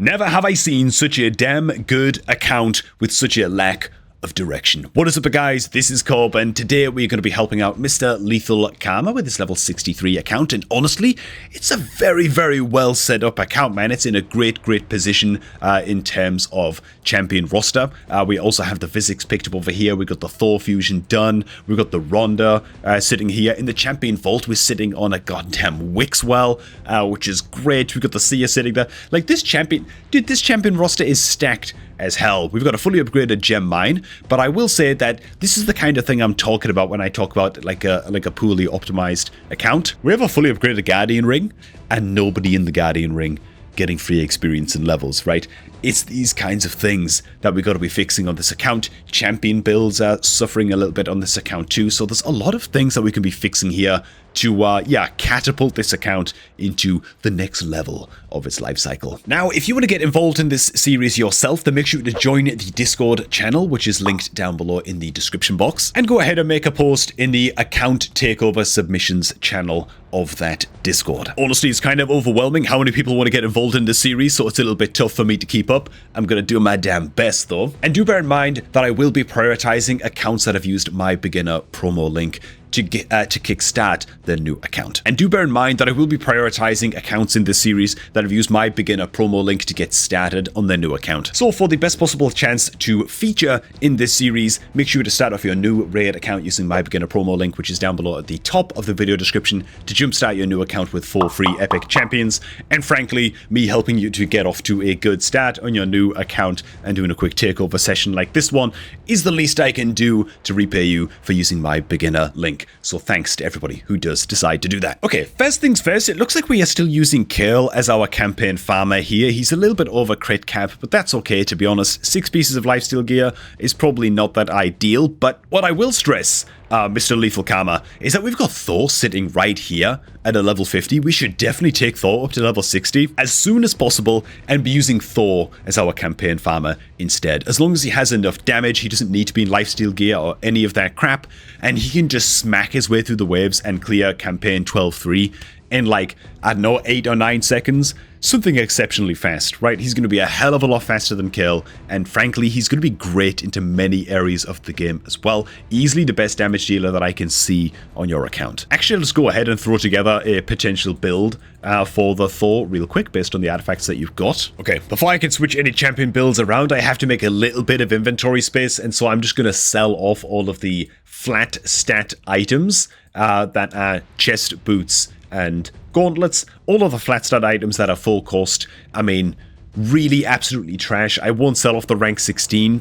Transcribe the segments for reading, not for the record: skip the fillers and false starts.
Never have I seen such a damn good account with such a lack of direction. What is up, guys? This is Corb, and today we're going to be helping out Mr. Lethal Karma with his level 63 account, and honestly, it's a very well set up account, man. It's in a great position in terms of champion roster. We also have the physics picked up over here. We've got the Thor fusion done. We've got the Ronda sitting here. In the champion vault, we're sitting on a goddamn wixwell, which is great. We've got the Seer sitting there. Like, this champion, dude, this champion roster is stacked as hell. We've got a fully upgraded gem mine, but I will say that this is the kind of thing I'm talking about when I talk about like a poorly optimized account. We have a fully upgraded Guardian ring, and nobody in the Guardian ring getting free experience and levels, right? It's these kinds of things that we got to be fixing on this account. Champion builds are suffering a little bit on this account too, so there's a lot of things that we can be fixing here to, catapult this account into the next level of its life cycle. Now, if you want to get involved in this series yourself, then make sure to join the Discord channel, which is linked down below in the description box, and go ahead and make a post in the account takeover submissions channel of that Discord. Honestly, it's kind of overwhelming how many people want to get involved in this series, so it's a little bit tough for me to keep up. I'm gonna do my damn best though. And do bear in mind that I will be prioritizing accounts that have used my beginner promo link to kickstart their new account. And do bear in mind that I will be prioritizing accounts in this series that have used my beginner promo link to get started on their new account. So for the best possible chance to feature in this series, make sure to start off your new raid account using my beginner promo link, which is down below at the top of the video description, to jumpstart your new account with 4 free epic champions. And frankly, me helping you to get off to a good start on your new account and doing a quick takeover session like this one is the least I can do to repay you for using my beginner link. So thanks to everybody who does decide to do that. Okay, first things first, it looks like we are still using Curl as our campaign farmer here. He's a little bit over crit cap, but that's okay, to be honest. 6 pieces of lifesteal gear is probably not that ideal, but what I will stress, Mr. Lethal Karma, is that we've got Thor sitting right here at a level 50. We should definitely take Thor up to level 60 as soon as possible and be using Thor as our campaign farmer instead. As long as he has enough damage, he doesn't need to be in lifesteal gear or any of that crap, and he can just smack his way through the waves and clear campaign 12-3 in like, I don't know, 8 or 9 seconds. Something exceptionally fast, right? He's going to be a hell of a lot faster than Kill, and frankly, he's going to be great into many areas of the game as well. Easily the best damage dealer that I can see on your account. Actually, let's go ahead and throw together a potential build for the Thor real quick based on the artifacts that you've got. Okay, before I can switch any champion builds around, I have to make a little bit of inventory space, and so I'm just going to sell off all of the flat stat items that are chest, boots, and gauntlets. All of the flat stat items that are full cost, I mean, really absolutely trash. I won't sell off the rank 16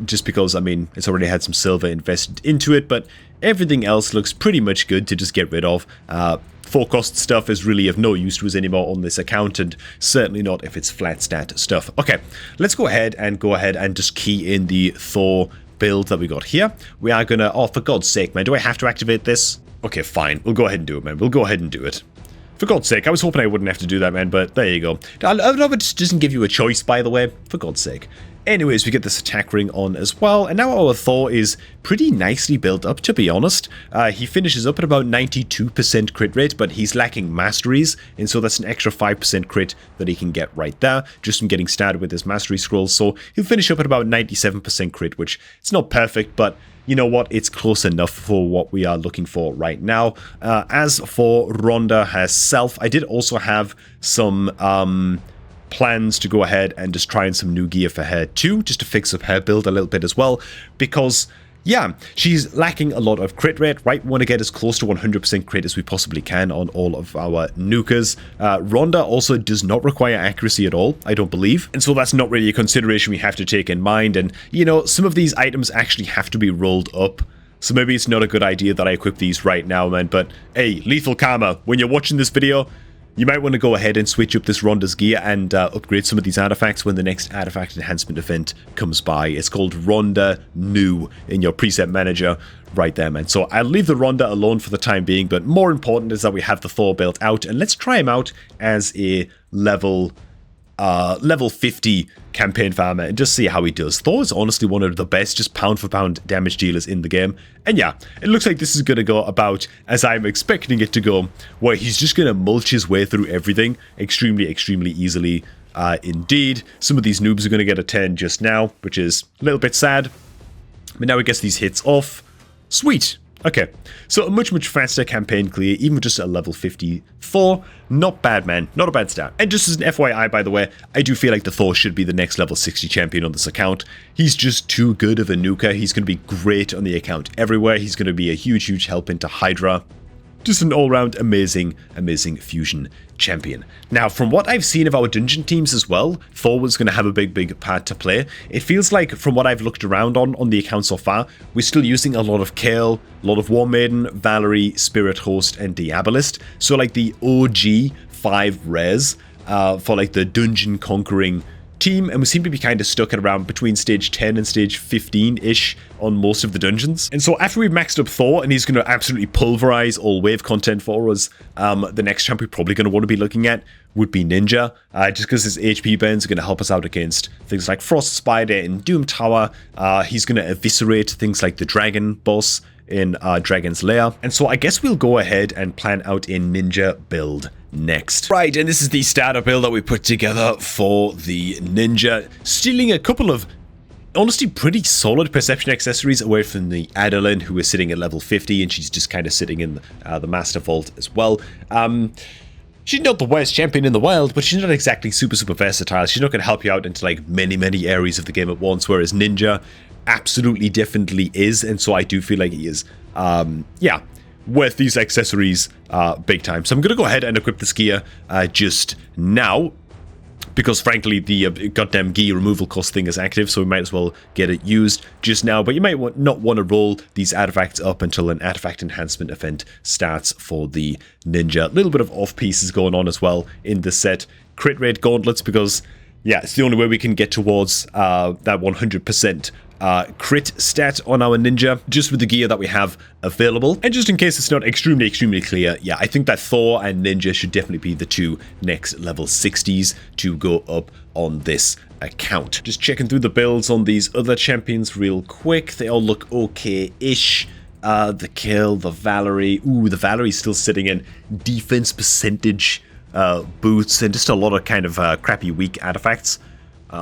just because, I mean, it's already had some silver invested into it, but everything else looks pretty much good to just get rid of. Full cost stuff is really of no use to us anymore on this account, and certainly not if it's flat stat stuff. Okay, let's go ahead and just key in the Thor build that we got here. We are gonna, oh, for God's sake, man, do I have to activate this? Okay, fine. We'll go ahead and do it, man. We'll go ahead and do it. For God's sake, I was hoping I wouldn't have to do that, man, but there you go. I love it doesn't give you a choice, by the way. For God's sake. Anyways, we get this attack ring on as well, and now our Thor is pretty nicely built up, to be honest. He finishes up at about 92% crit rate, but he's lacking masteries, and so that's an extra 5% crit that he can get right there, just from getting started with his mastery scrolls. So he'll finish up at about 97% crit, which it's not perfect, but you know what, it's close enough for what we are looking for right now. As for Ronda herself, I did also have some plans to go ahead and just try in some new gear for her too, just to fix up her build a little bit as well, because yeah, she's lacking a lot of crit rate, right? We want to get as close to 100% crit as we possibly can on all of our nukers. Ronda also does not require accuracy at all, I don't believe, and so that's not really a consideration we have to take in mind. And you know, some of these items actually have to be rolled up, so maybe it's not a good idea that I equip these right now, man. But hey, Lethal Karma, when you're watching this video, you might want to go ahead and switch up this Ronda's gear and upgrade some of these artifacts when the next artifact enhancement event comes by. It's called Ronda New in your preset manager right there, man. So I'll leave the Ronda alone for the time being, but more important is that we have the Thor built out, and let's try him out as a level 50 campaign farmer and just see how he does. Thor is honestly one of the best just pound for pound damage dealers in the game, and yeah, it looks like this is going to go about as I'm expecting it to go, where he's just going to mulch his way through everything extremely easily. Indeed. Some of these noobs are going to get a 10 just now, which is a little bit sad. But now he gets these hits off. Sweet. Okay, so a much, much faster campaign clear, even just at level 54. Not bad, man. Not a bad start. And just as an FYI, by the way, I do feel like the Thor should be the next level 60 champion on this account. He's just too good of a nuker. He's going to be great on the account everywhere. He's going to be a huge, huge help into Hydra. Just an all-round amazing, amazing fusion champion. Now, from what I've seen of our dungeon teams as well, Thor was going to have a big, big part to play. It feels like, from what I've looked around on the account so far, we're still using a lot of Kale, a lot of War Maiden, Valerie, Spirit Host, and Diabolist. So, like, the OG 5 rares for, like, the dungeon conquering team, and we seem to be kind of stuck at around between stage 10 and stage 15-ish on most of the dungeons. And so after we've maxed up Thor, and he's going to absolutely pulverize all wave content for us, the next champ we're probably going to want to be looking at would be Ninja, just because his HP burns are going to help us out against things like Frost Spider and Doom Tower. He's going to eviscerate things like the Dragon boss in Dragon's Lair. And so I guess we'll go ahead and plan out a Ninja build next. Right, and this is the starter build that we put together for the Ninja, stealing a couple of honestly pretty solid perception accessories away from the Adeline, who is sitting at level 50, and she's just kind of sitting in the Master Vault as well. She's not the worst champion in the world, but she's not exactly super, super versatile. She's not going to help you out into like many, many areas of the game at once, whereas Ninja absolutely definitely is, and so I do feel like he is, yeah, worth these accessories big time. So I'm going to go ahead and equip this gear just now, because frankly the goddamn gear removal cost thing is active, so we might as well get it used just now. But you might not want to roll these artifacts up until an artifact enhancement event starts for the Ninja. A little bit of off pieces going on as well in the set. Crit rate gauntlets, because yeah, it's the only way we can get towards that 100% crit stat on our Ninja, just with the gear that we have available. And just in case it's not extremely, extremely clear, yeah, I think that Thor and Ninja should definitely be the two next level 60s to go up on this account. Just checking through the builds on these other champions real quick. They all look okay-ish. The Kill, the Valerie. Ooh, the Valerie's still sitting in defense percentage boots, and just a lot of kind of crappy weak artifacts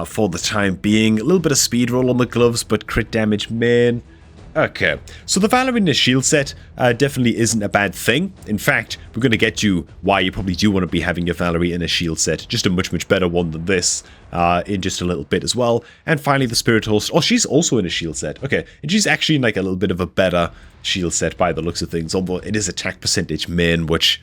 for the time being. A little bit of speed roll on the gloves, but crit damage, man. Okay, so the Valerie in the shield set definitely isn't a bad thing. In fact, we're going to get to why you probably do want to be having your Valerie in a shield set. Just a much, much better one than this in just a little bit as well. And finally, the Spirit Host. Oh, she's also in a shield set. Okay, and she's actually in like a little bit of a better shield set by the looks of things, although it is attack percentage main, which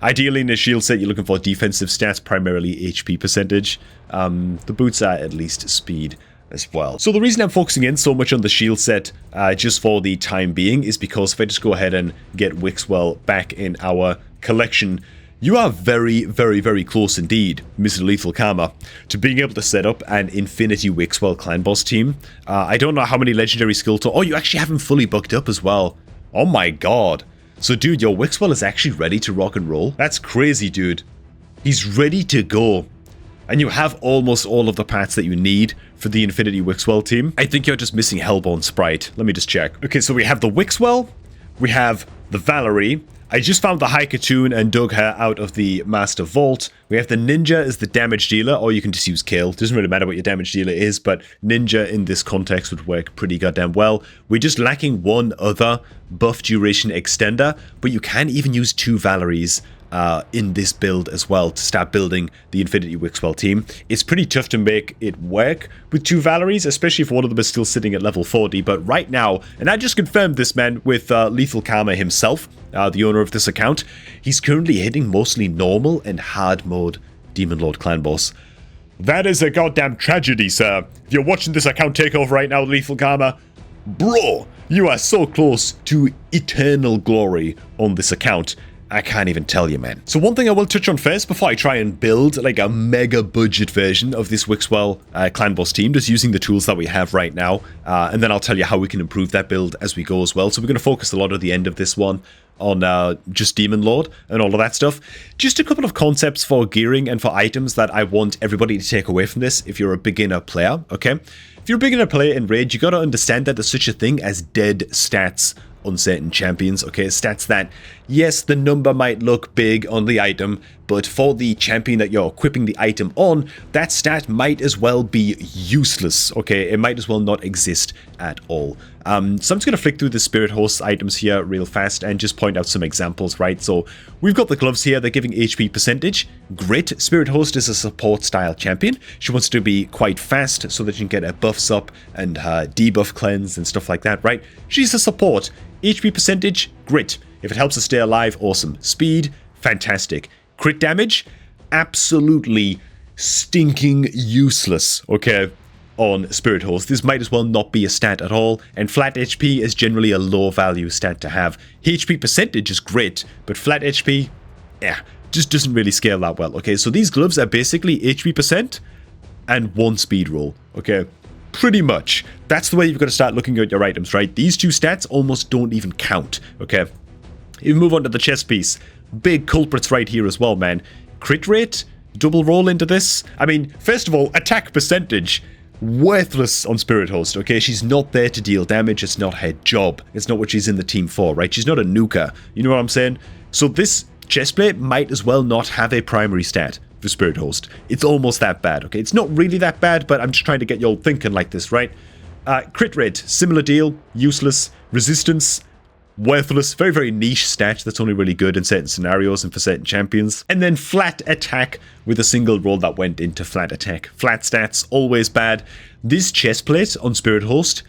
ideally in a shield set you're looking for defensive stats, primarily HP percentage. The boots are at least speed as well. So the reason I'm focusing in so much on the shield set just for the time being is because if I just go ahead and get Wixwell back in our collection, you are very, very, very close indeed, Mr. Lethal Karma, to being able to set up an Infinity Wixwell clan boss team. I don't know how many legendary skill to... Oh, you actually have him fully booked up as well. Oh my god. So dude, your Wixwell is actually ready to rock and roll. That's crazy, dude. He's ready to go. And you have almost all of the parts that you need for the Infinity Wixwell team. I think you're just missing Hellborn Sprite. Let me just check. Okay, so we have the Wixwell, we have the Valerie. I just found the Haikatoon and dug her out of the Master Vault. We have the Ninja as the damage dealer, or you can just use Kill. Doesn't really matter what your damage dealer is, but Ninja in this context would work pretty goddamn well. We're just lacking one other buff duration extender, but you can even use two Valeries in this build as well to start building the Infinity Wixwell team. It's pretty tough to make it work with two Valeries, especially if one of them is still sitting at level 40, but right now, and I just confirmed this, man, with Lethal Karma himself, the owner of this account, he's currently hitting mostly normal and hard mode Demon Lord Clan Boss. That is a goddamn tragedy, sir. If you're watching this account takeover right now, Lethal Karma, bro, you are so close to eternal glory on this account. I can't even tell you, man. So one thing I will touch on first before I try and build like a mega budget version of this Wixwell clan boss team, just using the tools that we have right now, and then I'll tell you how we can improve that build as we go as well. So we're going to focus a lot at the end of this one on just Demon Lord and all of that stuff. Just a couple of concepts for gearing and for items that I want everybody to take away from this if you're a beginner player, okay? If you're a beginner player in Raid, you got to understand that there's such a thing as dead stats on certain champions, okay? Stats that, yes, the number might look big on the item, but for the champion that you're equipping the item on, that stat might as well be useless, okay? It might as well not exist at all. So I'm just going to flick through the Spirit Host items here real fast and just point out some examples, right? So we've got the gloves here. They're giving HP percentage. Grit. Spirit Host is a support style champion. She wants to be quite fast so that she can get her buffs up and her debuff cleanse and stuff like that, right? She's a support. HP percentage, grit. If it helps her stay alive, awesome. Speed, fantastic. Crit damage, absolutely stinking useless, okay? On Spirit Host. This might as well not be a stat at all, and flat HP is generally a low value stat to have. HP percentage is great, but flat HP, just doesn't really scale that well, okay? So these gloves are basically HP percent and 1 speed roll, okay? Pretty much. That's the way you've got to start looking at your items, right? These 2 stats almost don't even count, okay? If you move on to the chest piece, big culprits right here as well, man. Crit rate, double roll into this. I mean, first of all, attack percentage, worthless on Spirit Host, okay? She's not there to deal damage. It's not her job. It's not what she's in the team for, right? She's not a nuker. You know what I'm saying? So this chestplate might as well not have a primary stat for Spirit Host. It's almost that bad, okay? It's not really that bad, but I'm just trying to get you all thinking like this, right? Crit rate, similar deal, useless. Resistance, worthless, very, very niche stat that's only really good in certain scenarios and for certain champions. And then flat attack with a single roll that went into flat attack. Flat stats, always bad. This chestplate on Spirit Host,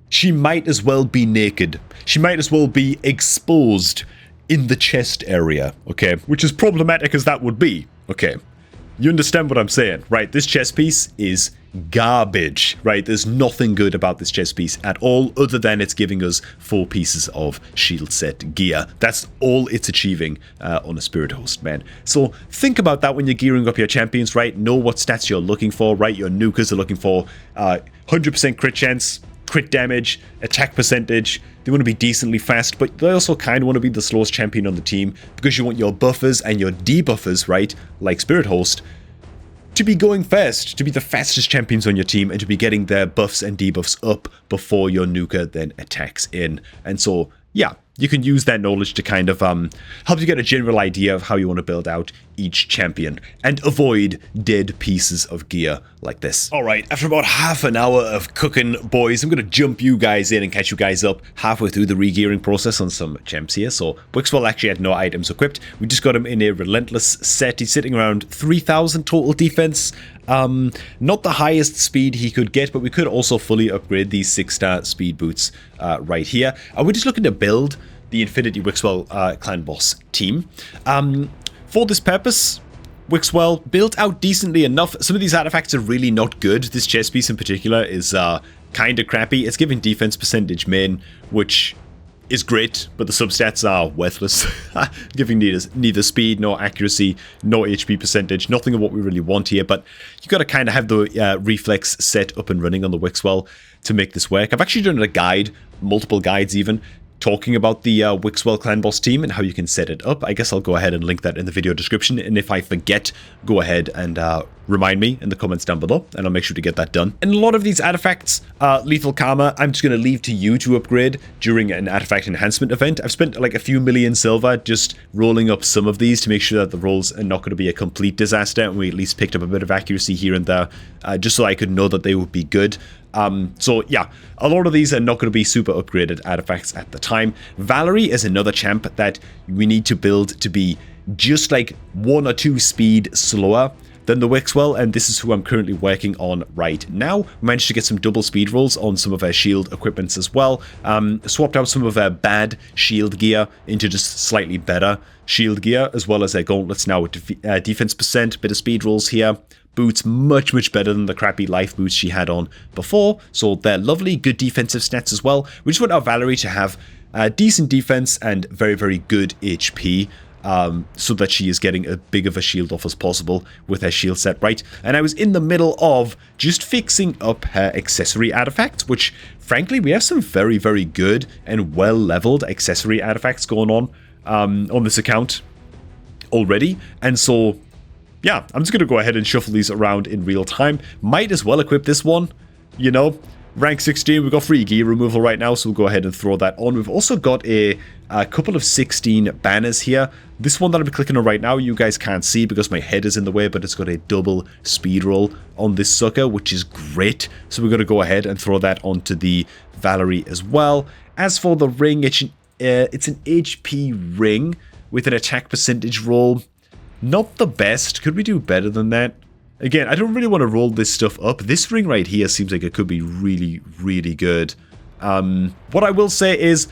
she might as well be naked. She might as well be exposed in the chest area, okay? Which is problematic as that would be, okay? You understand what I'm saying, right? This chest piece is garbage, right? There's nothing good about this chest piece at all, other than it's giving us 4 pieces of shield set gear. That's all it's achieving on a Spirit Host, man. So think about that when you're gearing up your champions, right? Know what stats you're looking for, right? Your nukers are looking for 100% crit chance, crit damage, attack percentage. They want to be decently fast, but they also kind of want to be the slowest champion on the team because you want your buffers and your debuffers, right, like Spirit Host, to be going first, to be the fastest champions on your team and to be getting their buffs and debuffs up before your nuker then attacks in. And so, yeah, you can use that knowledge to kind of help you get a general idea of how you want to build out each champion and avoid dead pieces of gear like this. Alright, after about half an hour of cooking, boys, I'm going to jump you guys in and catch you guys up halfway through the regearing process on some champs here. So Wixwell actually had no items equipped. We just got him in a relentless set. He's sitting around 3,000 total defense. Not the highest speed he could get, but we could also fully upgrade these 6-star speed boots right here. And we're just looking to build the Infinity Wixwell clan boss team. For this purpose, Wixwell built out decently enough. Some of these artifacts are really not good. This chest piece in particular is kind of crappy. It's giving defense percentage main, which is great, but the substats are worthless. Giving neither speed, nor accuracy, nor HP percentage. Nothing of what we really want here, but you got to kind of have the reflex set up and running on the Wixwell to make this work. I've actually done a guide, multiple guides even, talking about the Wixwell clan boss team and how you can set it up. I guess I'll go ahead and link that in the video description, and if I forget, go ahead and remind me in the comments down below, and I'll make sure to get that done. And a lot of these artifacts, Lethal Karma, I'm just going to leave to you to upgrade during an artifact enhancement event. I've spent like a few million silver just rolling up some of these to make sure that the rolls are not going to be a complete disaster, and we at least picked up a bit of accuracy here and there, just so I could know that they would be good. So yeah, a lot of these are not going to be super upgraded artifacts at the time. Valerie is another champ that we need to build to be just like 1 or 2 speed slower than the Wixwell, and this is who I'm currently working on right now. Managed to get some double speed rolls on some of our shield equipments as well. Swapped out some of our bad shield gear into just slightly better shield gear, as well as our gauntlets now with defense percent, bit of speed rolls here. Boots much, much better than the crappy life boots she had on before, so they're lovely, good defensive stats as well. We just want our Valerie to have decent defense and very, very good HP, so that she is getting as big of a shield off as possible with her shield set right. And I was in the middle of just fixing up her accessory artifacts, which frankly we have some very, very good and well leveled accessory artifacts going on this account already, and so yeah, I'm just going to go ahead and shuffle these around in real time. Might as well equip this one, you know. rank 16, we've got free gear removal right now, so we'll go ahead and throw that on. We've also got a couple of 16 banners here. This one that I'm clicking on right now, you guys can't see because my head is in the way, but it's got a double speed roll on this sucker, which is great. So we're going to go ahead and throw that onto the Valerie as well. As for the ring, it's an HP ring with an attack percentage roll. Not the best. Could we do better than that? Again, I don't really want to roll this stuff up. This ring right here seems like it could be really, really good. What I will say is,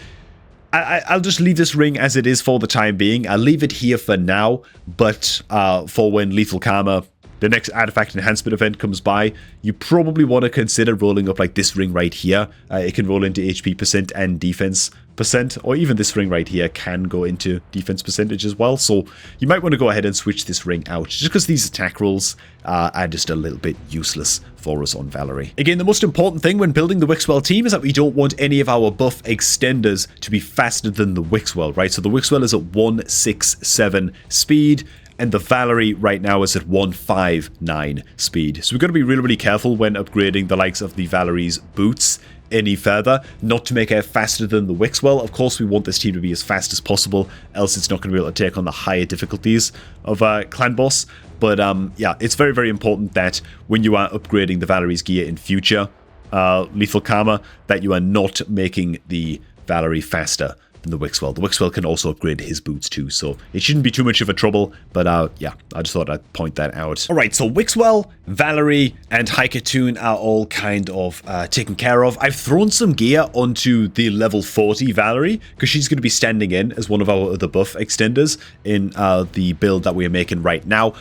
I'll just leave this ring as it is for the time being. I'll leave it here for now, but for when Lethal Karma, the next artifact enhancement event comes by, you probably want to consider rolling up like this ring right here. It can roll into HP percent and defense percent, or even this ring right here can go into defense percentage as well. So you might want to go ahead and switch this ring out, just because these attack rolls are just a little bit useless for us on Valerie. Again, the most important thing when building the wixwell team is that we don't want any of our buff extenders to be faster than the wixwell, right? So the wixwell is at 167 speed, and the Valerie right now is at 159 speed. So we've got to be really, really careful when upgrading the likes of the Valerie's boots any further, not to make her faster than the wixwell. Of course, we want this team to be as fast as possible, else it's not going to be able to take on the higher difficulties of Clan Boss. But yeah, it's very, very important that when you are upgrading the Valerie's gear in future Lethal Karma, that you are not making the Valerie faster than the wixwell. The wixwell can also upgrade his boots too, so it shouldn't be too much of a trouble. But yeah, I just thought I'd point that out. All right, so wixwell, Valerie, and Haikatoon are all kind of taken care of. I've thrown some gear onto the level 40 Valerie because she's going to be standing in as one of our other buff extenders in the build that we are making right now.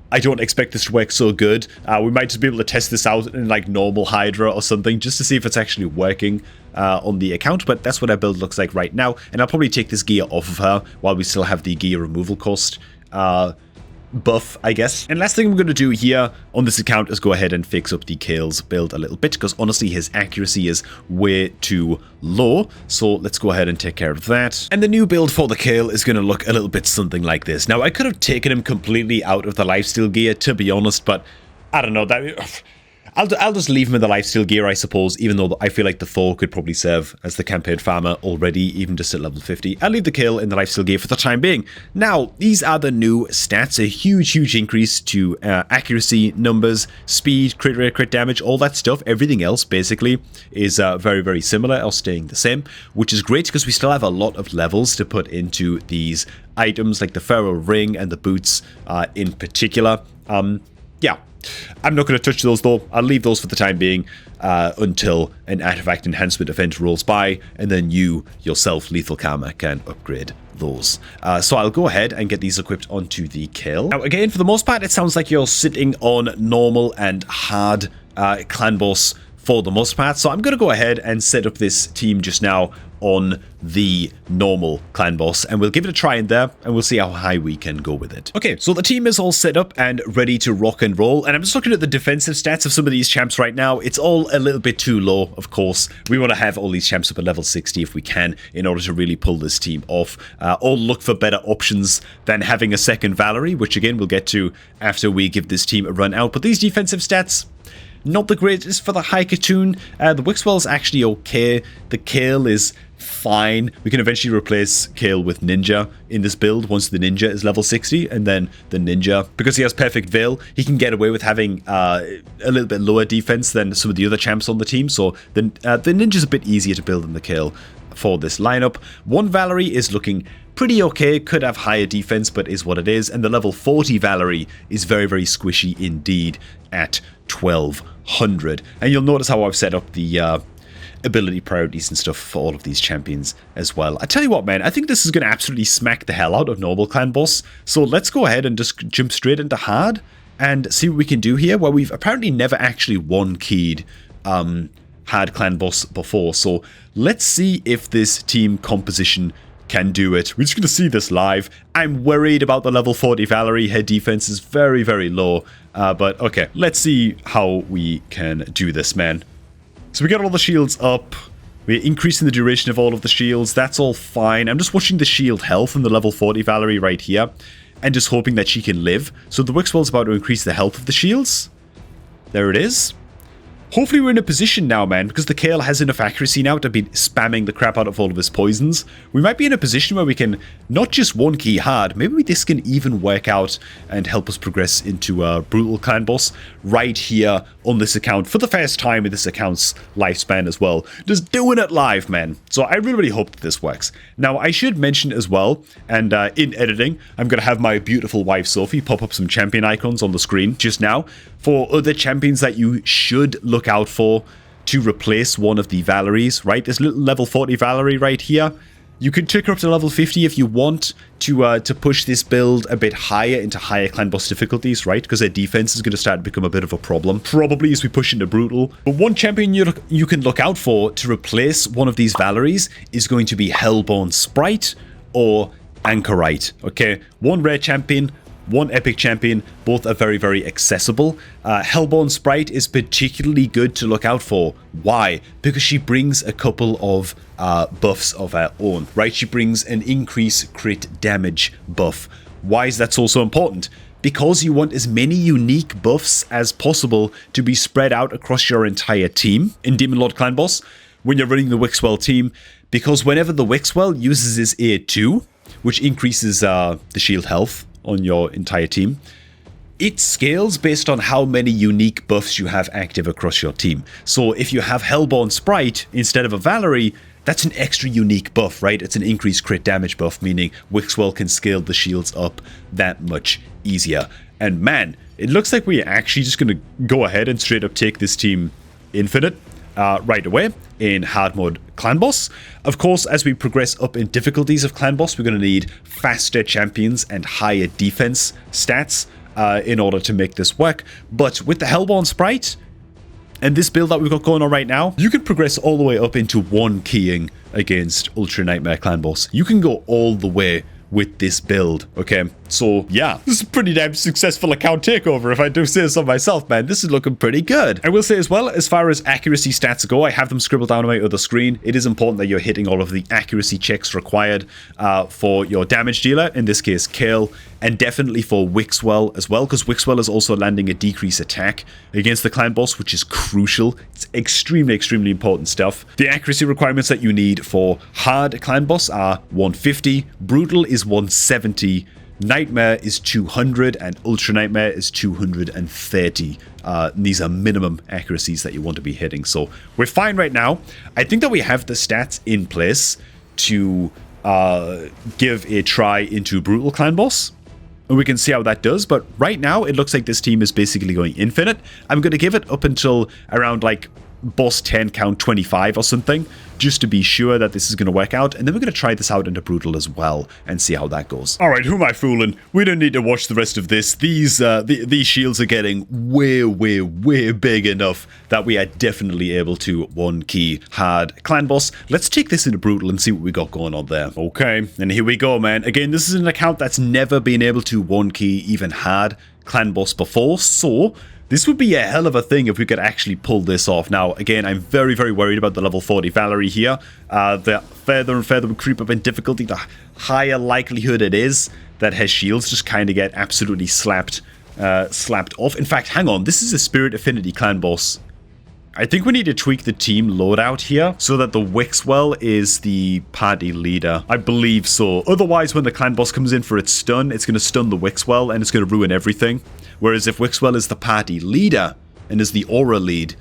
I don't expect this to work so good. We might just be able to test this out in like normal Hydra or something just to see if it's actually working on the account, but that's what our build looks like right now, and I'll probably take this gear off of her while we still have the gear removal cost buff, I guess. And last thing I'm going to do here on this account is go ahead and fix up the Kale's build a little bit, because honestly his accuracy is way too low. So let's go ahead and take care of that. And the new build for the Kale is going to look a little bit something like this. Now I could have taken him completely out of the lifesteal gear, to be honest, but I don't know, that I'll just leave him in the lifesteal gear, I suppose, even though I feel like the Thor could probably serve as the campaign farmer already, even just at level 50. I'll leave the Kill in the lifesteal gear for the time being. Now, these are the new stats, a huge, huge increase to accuracy, numbers, speed, crit rate, crit damage, all that stuff. Everything else, basically, is very, very similar or staying the same, which is great because we still have a lot of levels to put into these items, like the Feral Ring and the boots in particular. Yeah. I'm not going to touch those though. I'll leave those for the time being until an artifact enhancement event rolls by, and then you yourself, Lethal Karma, can upgrade those. So I'll go ahead and get these equipped onto the Kill. Now again, for the most part, it sounds like you're sitting on normal and hard clan boss for the most part. So I'm going to go ahead and set up this team just now on the normal clan boss, and we'll give it a try in there, and we'll see how high we can go with it. Okay, so the team is all set up and ready to rock and roll, and I'm just looking at the defensive stats of some of these champs right now. It's all a little bit too low, of course. We want to have all these champs up at level 60 if we can, in order to really pull this team off, or look for better options than having a second Valerie, which again we'll get to after we give this team a run out. But these defensive stats, not the greatest for the Haikatoon. The Wixwell is actually okay. The Kale is fine. We can eventually replace Kale with Ninja in this build once the Ninja is level 60, and then the Ninja, because he has Perfect Veil, he can get away with having a little bit lower defense than some of the other champs on the team, so the Ninja's a bit easier to build than the Kale for this lineup. One Valerie is looking pretty okay, could have higher defense, but is what it is, and the level 40 Valerie is very, very squishy indeed at 1200. And you'll notice how I've set up the ability priorities and stuff for all of these champions as well. I tell you what, man, I think this is going to absolutely smack the hell out of normal clan boss, so let's go ahead and just jump straight into hard and see what we can do here, where we've apparently never actually one-keyed hard clan boss before. So let's see if this team composition can do it. We're just going to see this live. I'm worried about the level 40 Valerie. Her defense is very, very low. But okay, let's see how we can do this, man. So we got all the shields up. We're increasing the duration of all of the shields. That's all fine. I'm just watching the shield health in the level 40 Valerie right here, and just hoping that she can live. So the Wixwell's about to increase the health of the shields. There it is. hopefully we're in a position now, man, because the Kale has enough accuracy now to be spamming the crap out of all of his poisons. We might be in a position where we can not just one key hard, maybe this can even work out and help us progress into a brutal clan boss right here on this account for the first time in this account's lifespan as well. Just doing it live, man. So I really hope that this works. Now, I should mention as well, and in editing, I'm going to have my beautiful wife Sophie pop up some champion icons on the screen just now for other champions that you should look out for to replace one of the Valeries, right? This little level 40 Valerie right here. You can tick her up to level 50 if you want to push this build a bit higher into higher clan boss difficulties, right? Because their defense is going to start to become a bit of a problem, probably as we push into brutal. But one champion you can look out for to replace one of these Valeries is going to be Hellborn Sprite or Anchorite, okay? One rare champion, one epic champion, both are very, very accessible. Hellborn Sprite is particularly good to look out for. Why? Because she brings a couple of buffs of her own, right? She brings an increased crit damage buff. Why is that so important? Because you want as many unique buffs as possible to be spread out across your entire team in Demon Lord Clan Boss when you're running the Wixwell team, because whenever the Wixwell uses his A2, which increases the shield health on your entire team, it scales based on how many unique buffs you have active across your team. So if you have Hellborn Sprite instead of a Valerie, that's an extra unique buff, right? It's an increased crit damage buff, meaning Wixwell can scale the shields up that much easier. And man, it looks like we're actually just going to go ahead and straight up take this team infinite right away in hard mode clan boss. Of course, as we progress up in difficulties of clan boss, we're going to need faster champions and higher defense stats in order to make this work. But with the Hellborn Sprite and this build that we've got going on right now, you can progress all the way up into one keying against Ultra Nightmare clan boss. You can go all the way with this build, okay? So yeah, this is a pretty damn successful account takeover, if I do say so myself, man. This is looking pretty good. I will say as well, as far as accuracy stats go, I have them scribbled down on my other screen. It is important that you're hitting all of the accuracy checks required for your damage dealer, in this case Kale, and definitely for Wixwell as well, because Wixwell is also landing a decreased attack against the clan boss, which is crucial. It's extremely, extremely important stuff. The accuracy requirements that you need for hard clan boss are 150, brutal is 170, Nightmare is 200, and Ultra Nightmare is 230. These are minimum accuracies that you want to be hitting. So we're fine right now. I think that we have the stats in place to give a try into Brutal Clan Boss. And we can see how that does. But right now, it looks like this team is basically going infinite. I'm going to give it up until around like boss 10 count 25 or something, just to be sure that this is going to work out. And then we're going to try this out into brutal as well and see how that goes. All right, who am I fooling? We don't need to watch the rest of this. These shields are getting way big enough that we are definitely able to one key hard clan boss. Let's take this into brutal and see what we got going on there. Okay, and here we go, man. Again, this is an account that's never been able to one key even hard clan boss before, so this would be a hell of a thing if we could actually pull this off. Now, again, I'm very worried about the level 40 Valerie here. The further and further we creep up in difficulty, the higher likelihood it is that her shields just kind of get absolutely slapped off. In fact, hang on, this is a Spirit Affinity clan boss. I think we need to tweak the team loadout here so that the Wixwell is the party leader. I believe so. Otherwise, when the clan boss comes in for its stun, it's going to stun the Wixwell and it's going to ruin everything. Whereas if Wixwell is the party leader and is the aura lead,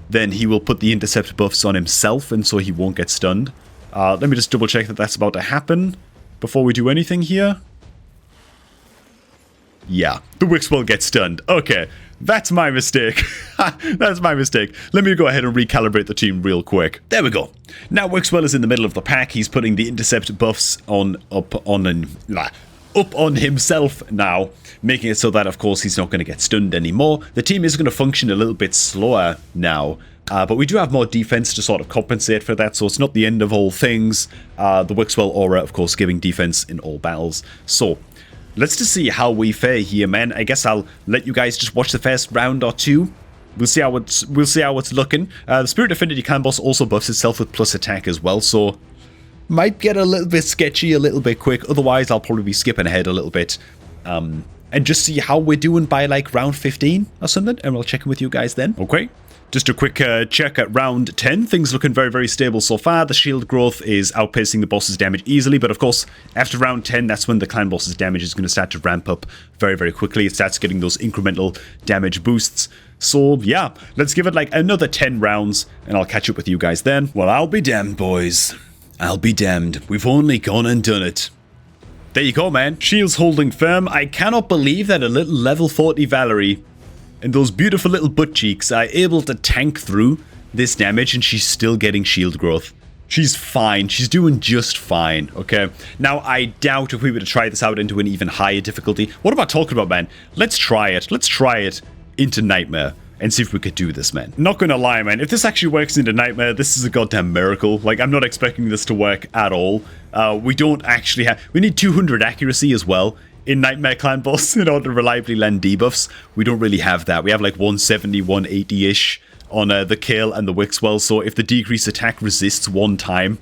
then he will put the intercept buffs on himself and so he won't get stunned. Let me just double check that that's about to happen before we do anything here. Yeah, the Wixwell gets stunned. Okay, that's my mistake. That's my mistake. Let me go ahead and recalibrate the team real quick. There we go. Now Wixwell is in the middle of the pack. He's putting the intercept buffs up on himself now, making it so that, of course, he's not going to get stunned anymore. The team is going to function a little bit slower now, but we do have more defense to sort of compensate for that, so it's not the end of all things. The Wixwell aura, of course, giving defense in all battles. So let's just see how we fare here, man. I guess I'll let you guys just watch the first round or two. We'll see how it's looking. The Spirit Affinity clan boss also buffs itself with plus attack as well, so might get a little bit sketchy, a little bit quick. Otherwise, I'll probably be skipping ahead a little bit. And just see how we're doing by like round 15 or something. And we'll check in with you guys then. Okay. Just a quick check at round 10. Things looking very, very stable so far. The shield growth is outpacing the boss's damage easily, but of course, after round 10, that's when the clan boss's damage is going to start to ramp up very, very quickly. It starts getting those incremental damage boosts. So, yeah, let's give it like another 10 rounds, and I'll catch up with you guys then. Well, I'll be damned, boys. I'll be damned. We've only gone and done it. There you go, man. Shields holding firm. I cannot believe that a little level 40 Valerie and those beautiful little butt cheeks are able to tank through this damage, and she's still getting shield growth. She's fine. She's doing just fine, okay? Now, I doubt if we were to try this out into an even higher difficulty. What am I talking about, man? Let's try it. Let's try it into Nightmare and see if we could do this, man. Not gonna lie, man. If this actually works into Nightmare, this is a goddamn miracle. Like, I'm not expecting this to work at all. We don't actually have... We need 200 accuracy as well in Nightmare Clan Boss in order to reliably land debuffs. We don't really have that. We have like 170, 180-ish on the Kale and the Wixwell, so if the decreased attack resists one time,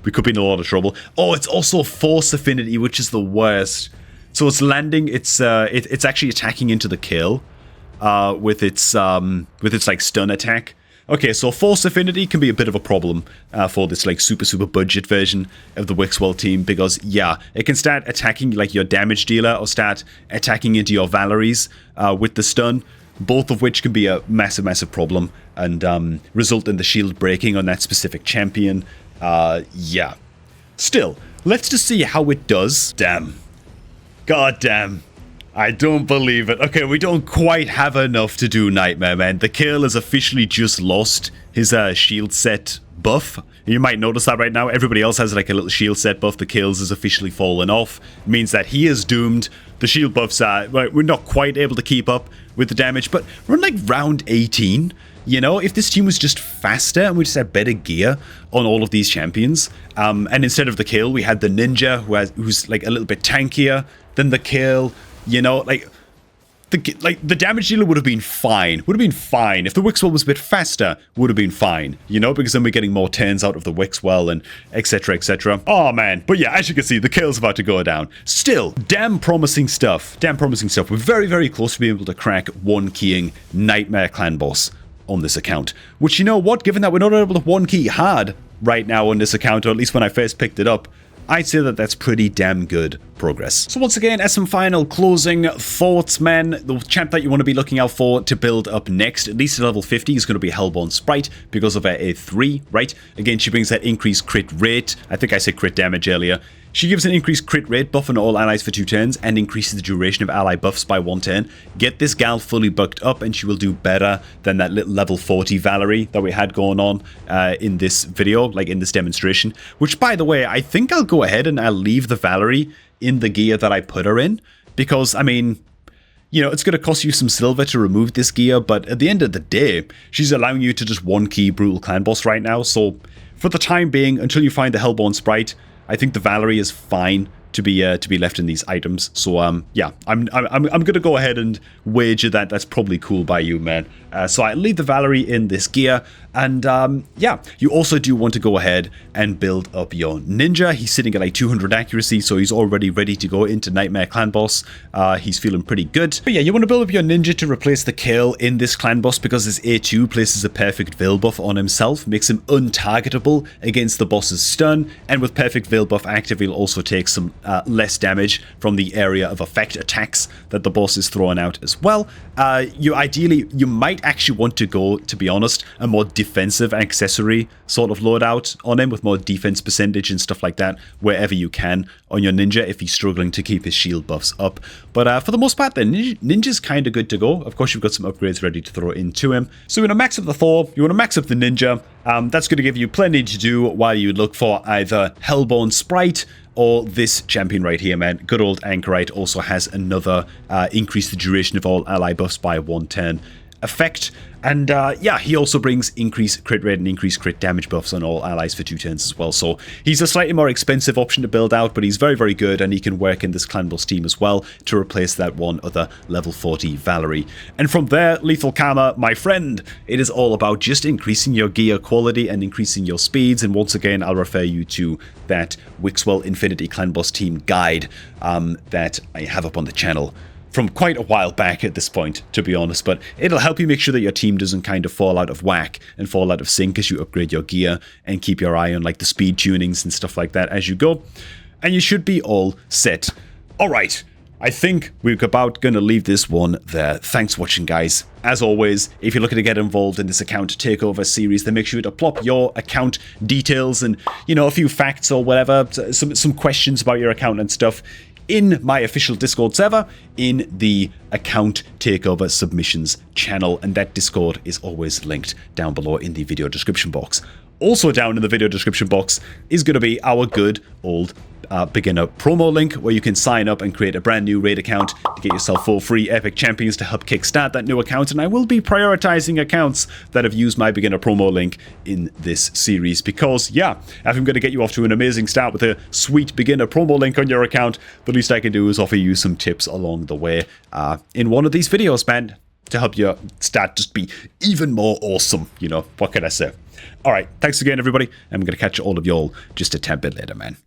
we could be in a lot of trouble. Oh, it's also Force Affinity, which is the worst. So it's landing, it's actually attacking into the Kale with its like stun attack. Okay, so Force Affinity can be a bit of a problem for this like super budget version of the Wixwell team, because yeah, it can start attacking like your damage dealer or start attacking into your Valeries with the stun, both of which can be a massive problem and result in the shield breaking on that specific champion. Yeah. Still, let's just see how it does. Damn. God damn. I don't believe it. Okay, we don't quite have enough to do Nightmare, man. The Kale has officially just lost his shield set buff. You might notice that right now. Everybody else has like a little shield set buff. The Kale's has officially fallen off. It means that he is doomed. The shield buffs are... We're not quite able to keep up with the damage, but we're on like round 18. You know, if this team was just faster and we just had better gear on all of these champions, and instead of the Kale, we had the Ninja, who's like a little bit tankier than the Kale. You know, like the damage dealer would have been fine. Would have been fine. If the Wixwell was a bit faster, would have been fine. You know, because then we're getting more turns out of the Wixwell and etc, etc. Oh, man. But yeah, as you can see, the Kale's about to go down. Still, damn promising stuff. Damn promising stuff. We're very, very close to being able to crack one keying Nightmare Clan Boss on this account. Which, you know what? Given that we're not able to one key hard right now on this account, or at least when I first picked it up, I'd say that that's pretty damn good progress. So once again, as some final closing thoughts, man, the champ that you want to be looking out for to build up next, at least at level 50, is going to be Hellborn Sprite because of her A3, right? Again, she brings that increased crit rate. I think I said crit damage earlier. She gives an increased crit rate buff on all allies for 2 turns and increases the duration of ally buffs by 1 turn. Get this gal fully bucked up and she will do better than that little level 40 Valerie that we had going on in this video, like in this demonstration. Which, by the way, I think I'll go ahead and I'll leave the Valerie in the gear that I put her in. Because, I mean, you know, it's going to cost you some silver to remove this gear, but at the end of the day, she's allowing you to just one key Brutal Clan Boss right now. So, for the time being, until you find the Hellborn Sprite, I think the Valerie is fine to be left in these items. So yeah, I'm gonna go ahead and wager that that's probably cool by you, man. So I leave the Valerie in this gear, and yeah, you also do want to go ahead and build up your Ninja. He's sitting at like 200 accuracy, so he's already ready to go into Nightmare Clan Boss. He's feeling pretty good. But yeah, you want to build up your Ninja to replace the Kale in this Clan Boss because his A2 places a perfect Veil buff on himself, makes him untargetable against the boss's stun, and with perfect Veil buff active, he'll also take some less damage from the area of effect attacks that the boss is throwing out as well. You might actually want to go, to be honest, a more defensive accessory sort of loadout on him with more defense percentage and stuff like that wherever you can on your Ninja if he's struggling to keep his shield buffs up. But for the most part, the Ninja's kind of good to go. Of course, you've got some upgrades ready to throw into him. So you want to max up the Thor, you want to max up the Ninja. That's going to give you plenty to do while you look for either Hellborn Sprite or this champion right here, man. Good old Anchorite also has another increase the duration of all ally buffs by 1 turn effect. And yeah, he also brings increased crit rate and increased crit damage buffs on all allies for 2 turns as well. So he's a slightly more expensive option to build out, but he's very, very good, and he can work in this Clan Boss team as well to replace that one other level 40 Valerie. And from there, Lethal Karma, my friend, it is all about just increasing your gear quality and increasing your speeds. And once again, I'll refer you to that Wixwell Infinity Clan Boss team guide that I have up on the channel from quite a while back at this point, to be honest, but it'll help you make sure that your team doesn't kind of fall out of whack and fall out of sync as you upgrade your gear and keep your eye on like the speed tunings and stuff like that as you go. And you should be all set. All right, I think we're about going to leave this one there. Thanks for watching, guys. As always, if you're looking to get involved in this account takeover series, then make sure to plop your account details and, you know, a few facts or whatever, some questions about your account and stuff in my official Discord server in the account takeover submissions channel, and that Discord is always linked down below in the video description box. Also down in the video description box is going to be our good old beginner promo link where you can sign up and create a brand new raid account to get yourself 4 free epic champions to help kickstart that new account. And I will be prioritizing accounts that have used my beginner promo link in this series because, yeah, if I'm going to get you off to an amazing start with a sweet beginner promo link on your account, the least I can do is offer you some tips along the way in one of these videos, man, to help your start just be even more awesome. You know, what can I say? All right, thanks again, everybody. I'm going to catch all of y'all just a tad bit later, man.